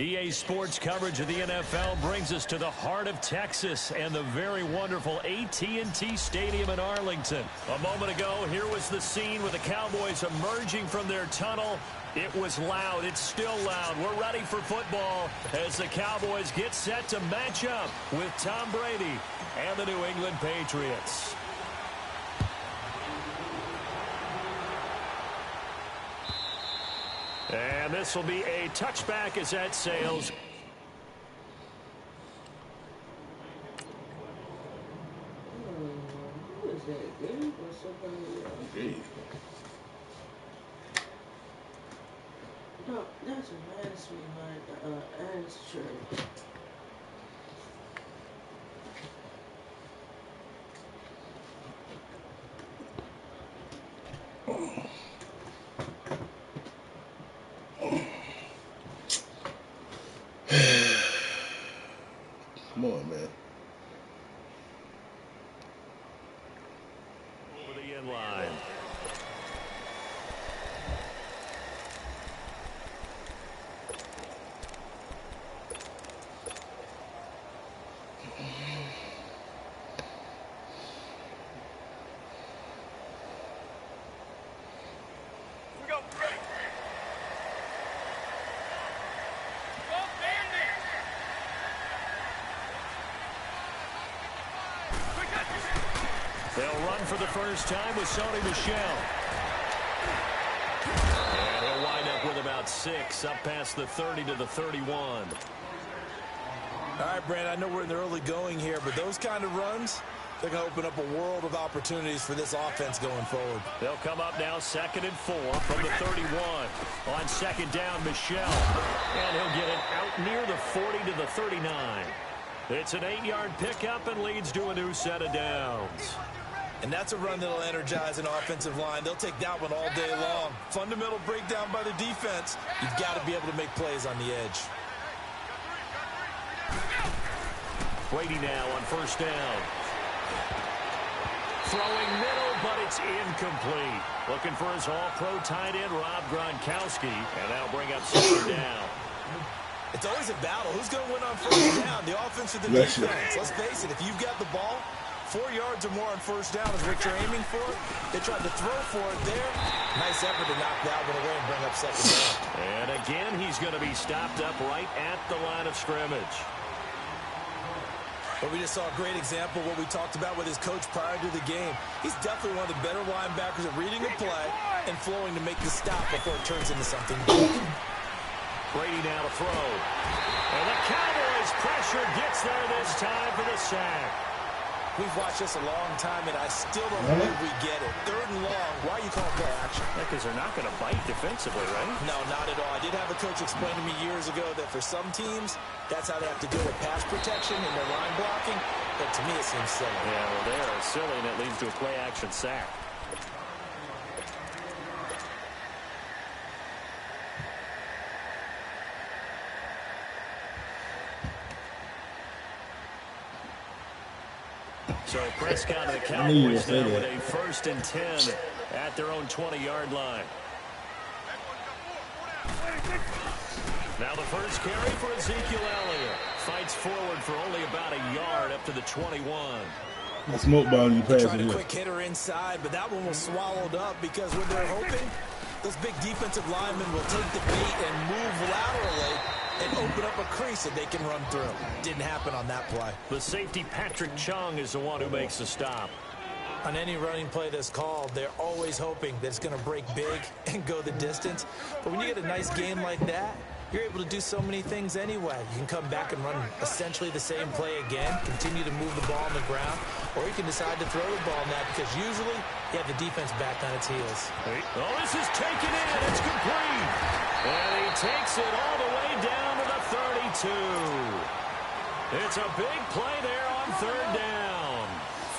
EA Sports coverage of the NFL brings us to the heart of Texas and the very wonderful AT&T Stadium in Arlington. A moment ago, here was the scene with the Cowboys emerging from their tunnel. It was loud. It's still loud. We're ready for football as the Cowboys get set to match up with Tom Brady and the New England Patriots. And this will be a touchback as that sails. No, that's a man sweetheart. That's true. Come on, man. Over the end line. They'll run for the first time with Sony Michel. And he'll wind up with about 6, up past the 30 to the 31. All right, Brand, I know we're in the early going here, but those kind of runs, they're going to open up a world of opportunities for this offense going forward. They'll come up now 2nd and 4 from the 31. On 2nd down, Michel. And he'll get it out near the 40 to the 39. It's an 8-yard pickup and leads to a new set of downs. And that's a run that'll energize an offensive line. They'll take that one all day long. Fundamental breakdown by the defense. You've got to be able to make plays on the edge. Brady now on 1st down. Throwing middle, but it's incomplete. Looking for his all-pro tight end, Rob Gronkowski. And that'll bring up 2nd down. It's always a battle. Who's going to win on 1st down? The offense or the defense? Let's face it, if you've got the ball, 4 yards or more on 1st down is what you're aiming for. They tried to throw for it there. Nice effort to knock that one away and bring up 2nd down. And again, he's going to be stopped up right at the line of scrimmage. But we just saw a great example of what we talked about with his coach prior to the game. He's definitely one of the better linebackers at reading a play and flowing to make the stop before it turns into something big. Brady now to throw. And the Cowboys pressure gets there this time for the sack. We've watched this a long time, and I still don't believe we get it. 3rd and long. Why are you calling play action? Because they're not going to bite defensively, right? No, not at all. I did have a coach explain to me years ago that for some teams, that's how they have to deal with pass protection and their line blocking. But to me, it seems silly. Yeah, well, they are silly, and it leads to a play action sack. So Prescott and the Cowboys now with a 1st and 10 at their own 20-yard line. Now the first carry for Ezekiel Elliott. Fights forward for only about a yard up to the 21. The smoke ball you pass. Tried a quick hitter inside, but that one was swallowed up because when they're hoping, those big defensive linemen will take the bait and move laterally and open up a crease that they can run through. Didn't happen on that play. The safety, Patrick Chung, is the one who makes the stop. On any running play that's called, they're always hoping that it's going to break big and go the distance. But when you get a nice game like that, you're able to do so many things anyway. You can come back and run essentially the same play again, continue to move the ball on the ground, or you can decide to throw the ball now because usually you have the defense back on its heels. Oh, this is taken in. It's complete. And he takes it all the way down to the 32. It's a big play there on 3rd down.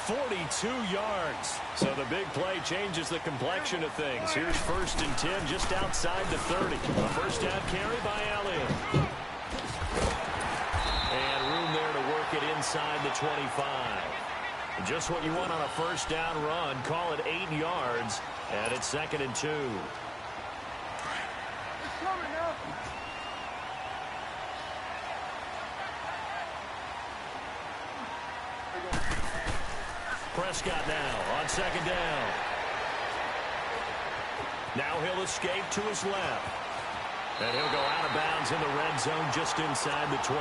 42 yards. So the big play changes the complexion of things. Here's 1st and 10 just outside the 30. A 1st down carry by Elliott. And room there to work it inside the 25. Just what you want on a 1st down run. Call it 8 yards. And it's 2nd and 2. Prescott now on second down. Now he'll escape to his left. And he'll go out of bounds in the red zone just inside the 20.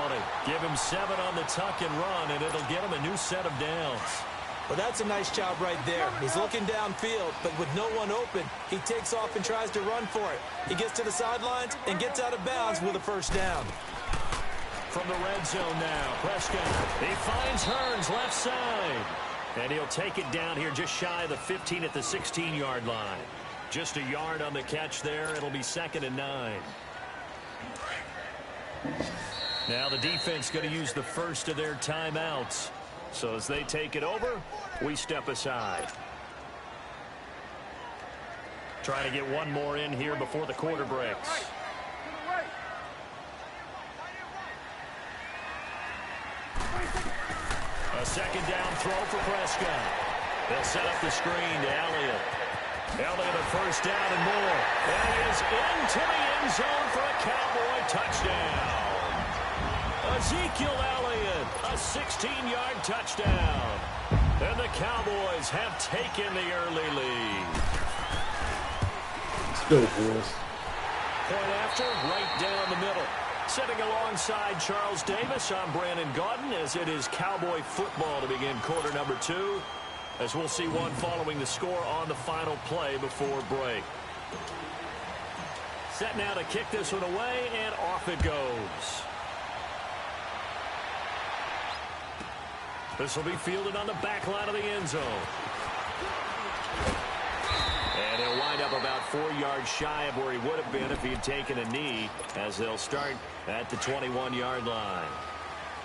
Give him 7 on the tuck and run, and it'll get him a new set of downs. Well, that's a nice job right there. He's looking downfield, but with no one open, he takes off and tries to run for it. He gets to the sidelines and gets out of bounds with a first down. From the red zone now, Prescott. He finds Hearns left side. And he'll take it down here just shy of the 15 at the 16-yard line. Just a yard on the catch there. It'll be 2nd and 9. Now the defense going to use the first of their timeouts. So as they take it over, we step aside. Trying to get one more in here before the quarter breaks. A second down throw for Prescott. They'll set up the screen to Elliott. Elliott a first down and more. And he is into the end zone for a Cowboy touchdown. Ezekiel Elliott, a 16-yard touchdown. And the Cowboys have taken the early lead. Let's go, boys. Point after, right down the middle. Sitting alongside Charles Davis, I'm Brandon Gaudin, as it is Cowboy football to begin quarter number 2, as we'll see one following the score on the final play before break. Set now to kick this one away, and off it goes. This will be fielded on the back line of the end zone. And he'll wind up about 4 yards shy of where he would have been if he had taken a knee, as they'll start at the 21-yard line.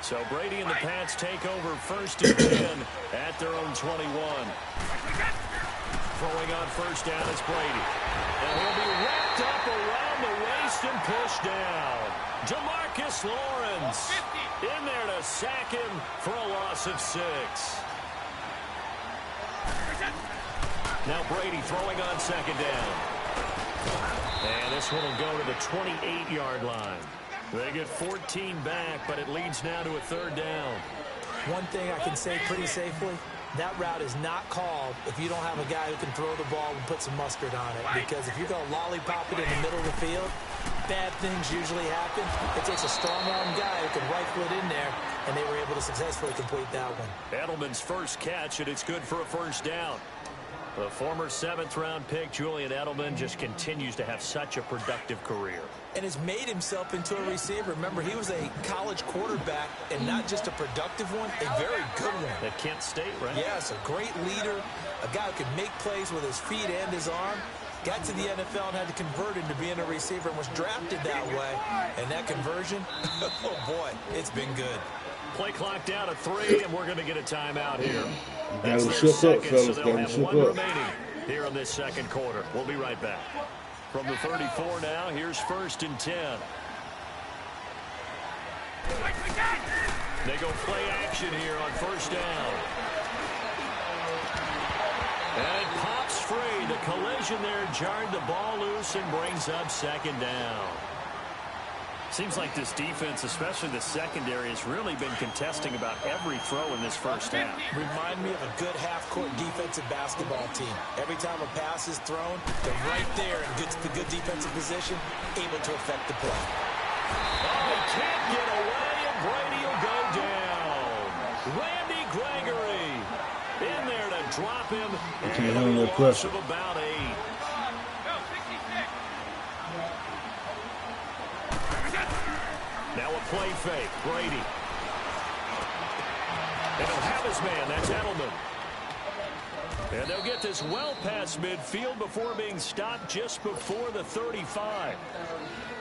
So Brady and the Pats take over 1st and 10 at their own 21. Throwing on first down is Brady. And he'll be wrapped up around the waist and pushed down. Demarcus Lawrence in there to sack him for a loss of 6. Now Brady throwing on second down. And this one will go to the 28-yard line. They get 14 back, but it leads now to a 3rd down. One thing I can say pretty safely, that route is not called if you don't have a guy who can throw the ball and put some mustard on it. Because if you're going to lollipop it in the middle of the field, bad things usually happen. It takes a strong-arm guy who can rifle it in there, and they were able to successfully complete that one. Edelman's first catch, and it's good for a first down. The former 7th-round pick, Julian Edelman, just continues to have such a productive career. And has made himself into a receiver. Remember, he was a college quarterback, and not just a productive one, a very good one. At Kent State, right? Yes, a great leader, a guy who could make plays with his feet and his arm. Got to the NFL and had to convert into being a receiver and was drafted that way. And that conversion, oh boy, it's been good. Play clock down at 3, and we're going to get a timeout here. Got That's him their shook up, second, fellas. so Got they'll him have shook one up. remaining here in this second quarter. We'll be right back. From the 34 now, here's 1st and 10. They go play action here on first down. And it pops free. The collision there jarred the ball loose and brings up 2nd down. Seems like this defense, especially the secondary, has really been contesting about every throw in this first half. Remind me of a good half-court defensive basketball team. Every time a pass is thrown, they're right there in good defensive position, able to affect the play. Oh, he can't get away, and Brady will go down. Randy Gregory in there to drop him. Can't And handle a that loss pressure. of about 8. Now a play fake. Brady. And he'll have his man. That's Edelman. And they'll get this well past midfield before being stopped just before the 35.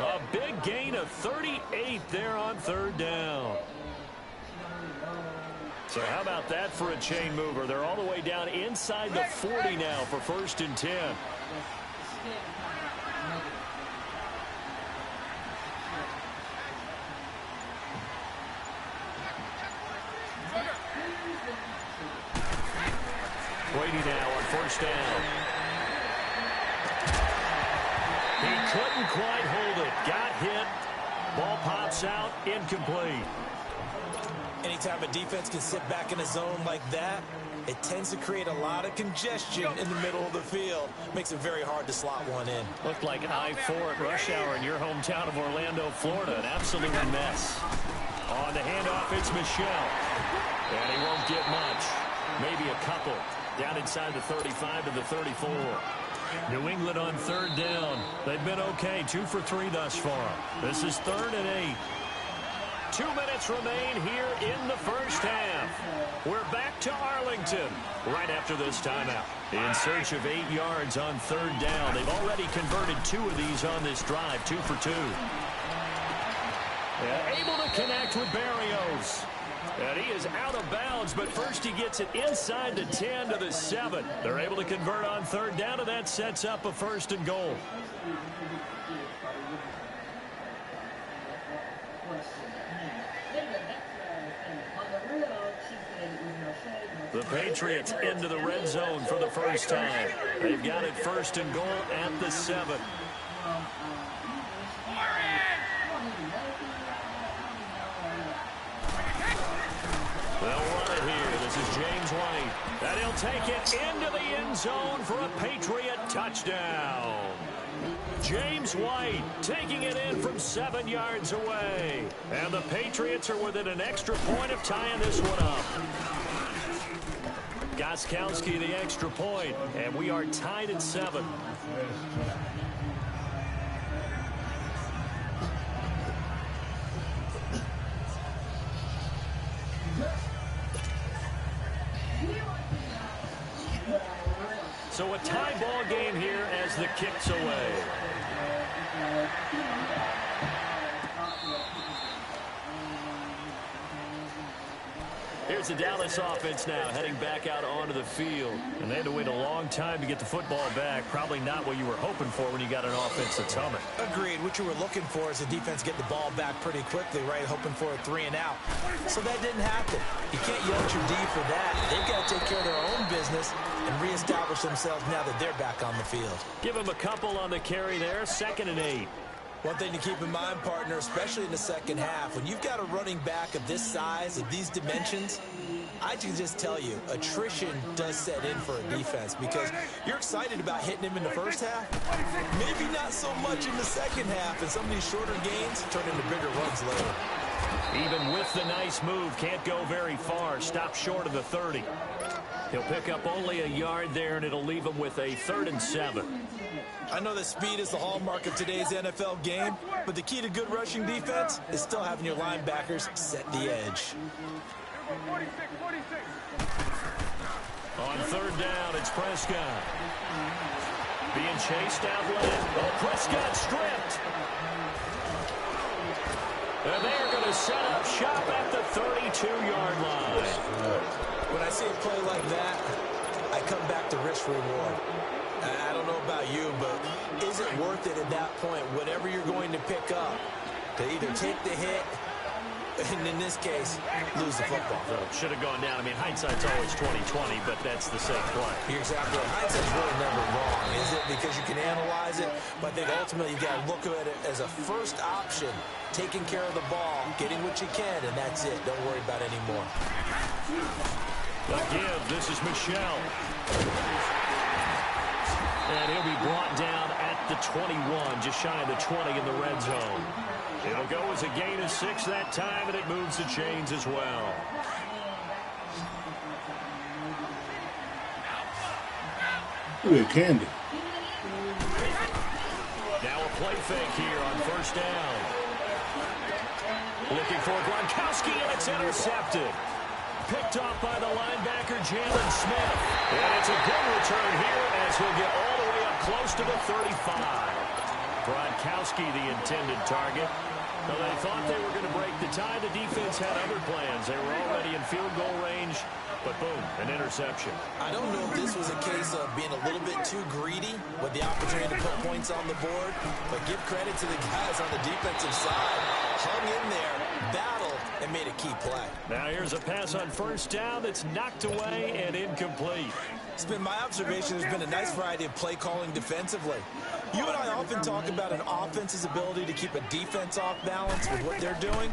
A big gain of 38 there on 3rd down. So how about that for a chain mover? They're all the way down inside the 40 now for 1st and 10. Brady now on first down. He couldn't quite hold it. Got hit. Ball pops out. Incomplete. Anytime a defense can sit back in a zone like that, it tends to create a lot of congestion in the middle of the field. Makes it very hard to slot one in. Looked like I-4 at rush hour in your hometown of Orlando, Florida. An absolute mess. On the handoff, it's Michelle. And he won't get much. Maybe a couple. Down inside the 35 to the 34. New England on third down. They've been okay. 2 for 3 thus far. This is 3rd and 8. 2 minutes remain here in the first half. We're back to Arlington right after this timeout. In search of 8 yards on third down. They've already converted 2 of these on this drive. 2 for 2. Able to connect with Barrios. And he is out of bounds, but first he gets it inside the 10 to the 7. They're able to convert on third down, and that sets up a 1st and goal. The Patriots into the red zone for the first time. They've got it 1st and goal at the 7. They'll run it here. This is James White. And he'll take it into the end zone for a Patriot touchdown. James White taking it in from 7 yards away. And the Patriots are within an extra point of tying this one up. Gostkowski the extra point, and we are tied at 7. So a tie ball game here as the kick's away. Here's the Dallas offense now, heading back out onto the field. And they had to wait a long time to get the football back. Probably not what you were hoping for when you got an offense that's humming. Agreed. What you were looking for is the defense get the ball back pretty quickly, right? Hoping for a 3 and out. So that didn't happen. You can't yell at your D for that. They've got to take care of their own business and reestablish themselves now that they're back on the field. Give them a couple on the carry there. 2nd and 8. One thing to keep in mind, partner, especially in the second half, when you've got a running back of this size, of these dimensions, I can just tell you, attrition does set in for a defense because you're excited about hitting him in the first half, maybe not so much in the second half, and some of these shorter gains turn into bigger runs later. Even with the nice move, can't go very far. Stop short of the 30. He'll pick up only a yard there, and it'll leave him with a 3rd and 7. I know that speed is the hallmark of today's NFL game, but the key to good rushing defense is still having your linebackers set the edge. On third down, it's Prescott. Being chased out left. Oh, Prescott stripped. And they're going to set up shop at the 32-yard line. When I see a play like that, I come back to risk reward. I don't know about you, but is it worth it at that point, whatever you're going to pick up, to either take the hit, and in this case, lose the football? Well, should have gone down. I mean, hindsight's always 20/20, but that's the same play. You're exactly right. Hindsight's really never wrong, is it? Because you can analyze it, but I think ultimately you got to look at it as a first option, taking care of the ball, getting what you can, and that's it. Don't worry about any more. The give. This is Michelle. And he'll be brought down at the 21, just shy of the 20 in the red zone. It'll go as a gain of 6 that time, and it moves the chains as well. Look at Candy. Now a play fake here on first down. Looking for Gronkowski, and it's intercepted. Picked off by the linebacker, Jalen Smith. And it's a good return here as he'll get all the way up close to the 35. Gronkowski, the intended target. Well, they thought they were going to break the tie. The defense had other plans. They were already in field goal range, but boom, an interception. I don't know if this was a case of being a little bit too greedy with the opportunity to put points on the board, but give credit to the guys on the defensive side. Hung in there, battled, and made a key play. Now here's a pass on first down that's knocked away and incomplete. It's been my observation there's been a nice variety of play calling defensively. You and I often talk about an offense's ability to keep a defense off balance with what they're doing.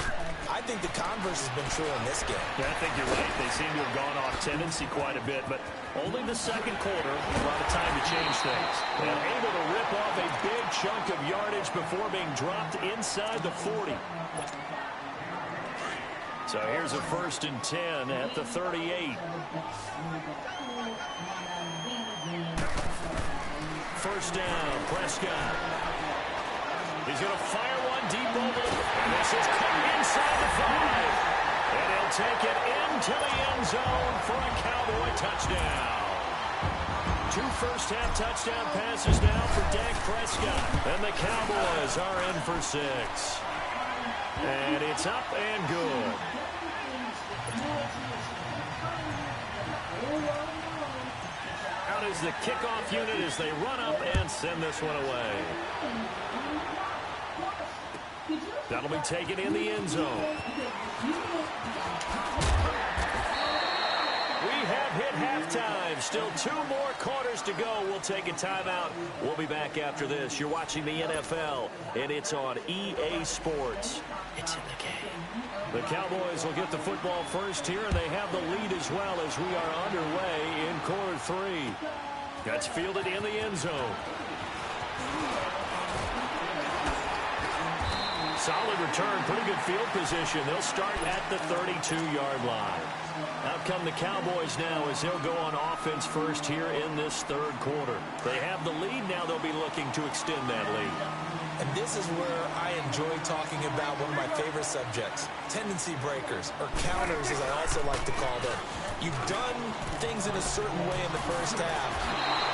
I think the converse has been true in this game. Yeah, I think you're right. They seem to have gone off tendency quite a bit, but only the second quarter, a lot of time to change things. And able to rip off a big chunk of yardage before being dropped inside the 40. So here's a 1st and 10 at the 38. First down, Prescott. He's going to fire one deep over. This is caught inside the 5. And he'll take it into the end zone for a Cowboy touchdown. 2 first-half touchdown passes now for Dak Prescott. And the Cowboys are in for 6. And it's up and good. Out is the kickoff unit as they run up and send this one away. That'll be taken in the end zone. We have hit halftime. Still 2 more quarters to go. We'll take a timeout. We'll be back after this. You're watching the NFL, and it's on EA Sports. It's in the game. The Cowboys will get the football first here, and they have the lead as well as we are underway in quarter 3. That's fielded in the end zone. Solid return, pretty good field position. They'll start at the 32-yard line. Out come the Cowboys now as they'll go on offense first here in this 3rd quarter. They have the lead now. They'll be looking to extend that lead. And this is where I enjoy talking about one of my favorite subjects, tendency breakers, or counters as I also like to call them. You've done things in a certain way in the first half,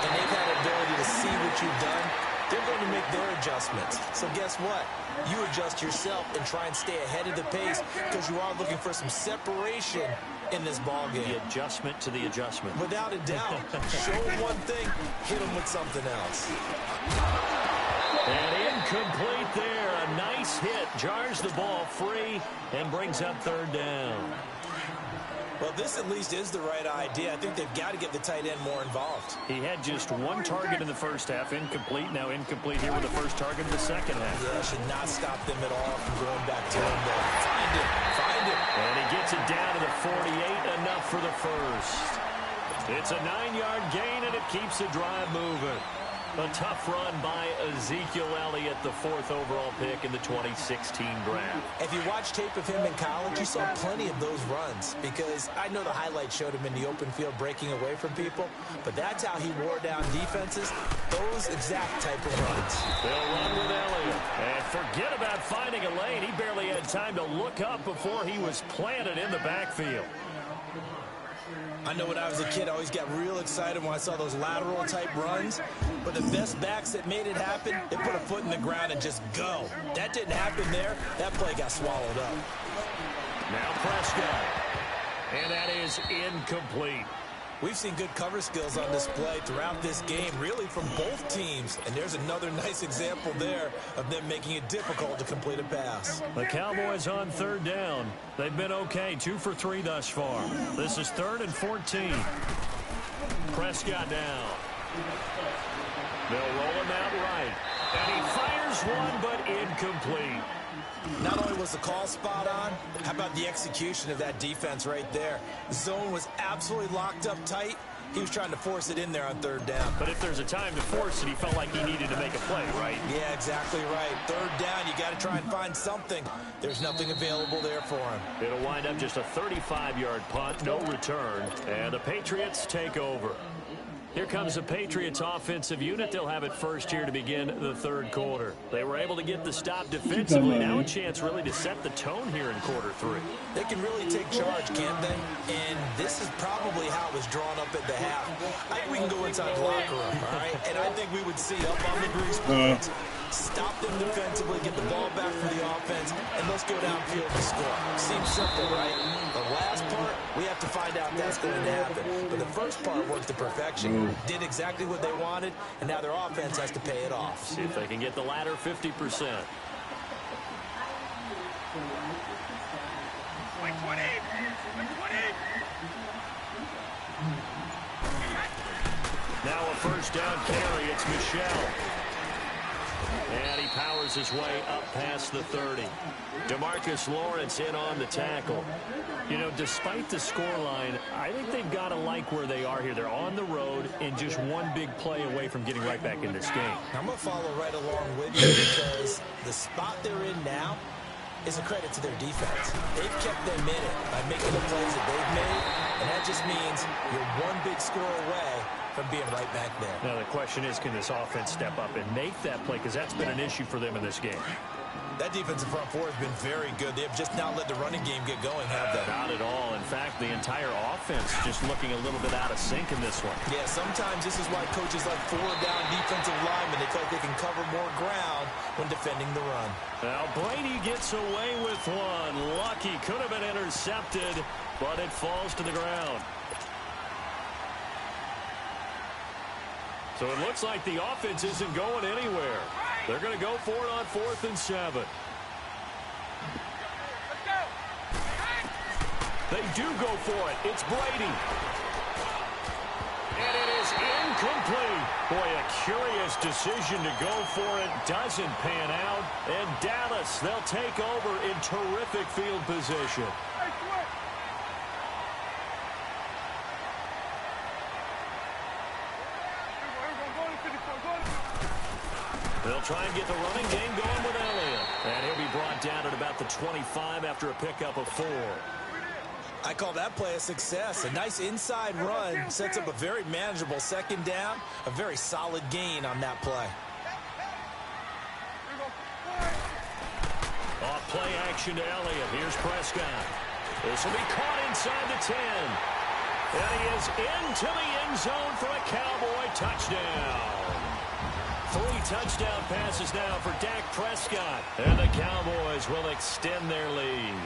and they've had the ability to see what you've done. They're going to make their adjustments. So guess what? You adjust yourself and try and stay ahead of the pace because you are looking for some separation in this ball game. The adjustment to the adjustment. Without a doubt. Show them one thing, hit them with something else. And incomplete there. A nice hit. Jars the ball free and brings up 3rd down. Well, this at least is the right idea. I think they've got to get the tight end more involved. He had just 1 target in the first half, incomplete. Now incomplete here with the first target of the second half. Yeah, should not stop them at all from going back to him. Find it, find it. And he gets it down to the 48, enough for the first. It's a 9-yard gain, and it keeps the drive moving. A tough run by Ezekiel Elliott, the 4th overall pick in the 2016 draft. If you watch tape of him in college, you saw plenty of those runs because I know the highlights showed him in the open field breaking away from people, but that's how he wore down defenses, those exact type of runs. They'll run with Elliott. And forget about finding a lane. He barely had time to look up before he was planted in the backfield. I know when I was a kid, I always got real excited when I saw those lateral type runs. But the best backs that made it happen, they put a foot in the ground and just go. That didn't happen there. That play got swallowed up. Now Prescott. And that is incomplete. We've seen good cover skills on display throughout this game, really from both teams. And there's another nice example there of them making it difficult to complete a pass. The Cowboys on 3rd down. They've been okay, 2 for 3 thus far. This is 3rd and 14. Prescott now. They'll roll him out right. And he fires one, but incomplete. Not only was the call spot on, how about the execution of that defense right there? The zone was absolutely locked up tight. He was trying to force it in there on 3rd down. But if there's a time to force it, he felt like he needed to make a play, right? Yeah, exactly right. 3rd down, you got to try and find something. There's nothing available there for him. It'll wind up just a 35-yard punt, no return, and the Patriots take over. Here comes the Patriots offensive unit. They'll have it first here to begin the 3rd quarter. They were able to get the stop defensively. Now a chance really to set the tone here in quarter 3. They can really take charge, can't they? And this is probably how it was drawn up at the half. I think we can go inside the locker room, all right? And I think we would see up on the grease points, stop them defensively, get the ball back for the offense, and let's go downfield to score. Seems simple, right? The last part, we have to find out that's going to happen. But the first part worked to perfection. Did exactly what they wanted, and now their offense has to pay it off. See if they can get the latter 50%. Now a first down carry. It's Michelle. And he powers his way up past the 30. DeMarcus Lawrence in on the tackle. You know, despite the scoreline, I think they've got to like where they are here. They're on the road and just one big play away from getting right back in this game. I'm going to follow right along with you because the spot they're in now is a credit to their defense. They've kept them in it by making the plays that they've made, and that just means you're one big score away from being right back there. Now, the question is, can this offense step up and make that play? Because that's been an issue for them in this game. That defensive front four has been very good. They have just not let the running game get going, have they? Not at all. In fact, the entire offense just looking a little bit out of sync in this one. Yeah, sometimes this is why coaches like four-down defensive linemen, they feel like they can cover more ground when defending the run. Now, Brady gets away with one. Lucky, could have been intercepted, but it falls to the ground. So it looks like the offense isn't going anywhere. They're going to go for it on 4th and 7. They do go for it. It's Brady. And it is incomplete. Boy, a curious decision to go for it. Doesn't pan out. And Dallas, they'll take over in terrific field position. They'll try and get the running game going with Elliott. And he'll be brought down at about the 25 after a pickup of 4. I call that play a success. A nice inside run sets up a very manageable second down. A very solid gain on that play. Off play action to Elliott. Here's Prescott. This will be caught inside the 10. And he is into the end zone for a Cowboy touchdown. 3 touchdown passes now for Dak Prescott. And the Cowboys will extend their lead.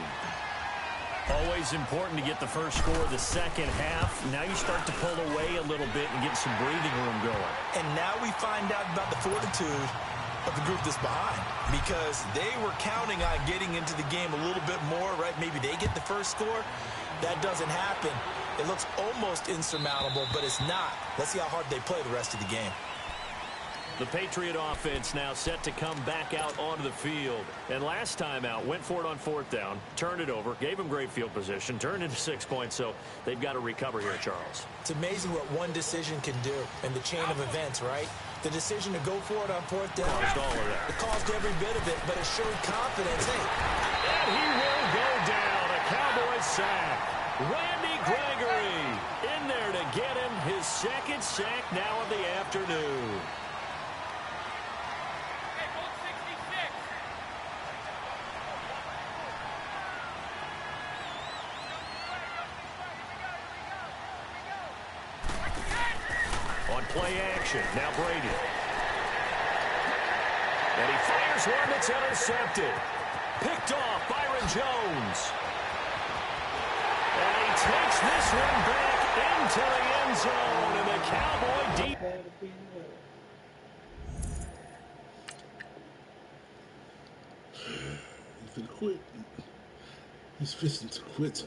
Always important to get the first score of the second half. Now you start to pull away a little bit and get some breathing room going. And now we find out about the fortitude of the group that's behind. Because they were counting on getting into the game a little bit more, right? Maybe they get the first score. That doesn't happen. It looks almost insurmountable, but it's not. Let's see how hard they play the rest of the game. The Patriot offense now set to come back out onto the field. And last time out, went for it on 4th down, turned it over, gave them great field position, turned into 6 points, so they've got to recover here, Charles. It's amazing what one decision can do in the chain of events, right? The decision to go for it on 4th down. Caused all of that. It caused every bit of it, but it showed confidence. Hey. And he will go down. A Cowboys sack. Randy Gregory in there to get him his second sack now of the afternoon. On play action, now Brady. And he fires one that's intercepted. Picked off, Byron Jones. And he takes this one back into the end zone. And the Cowboy deep. He's gonna quit. He's fixing to quit.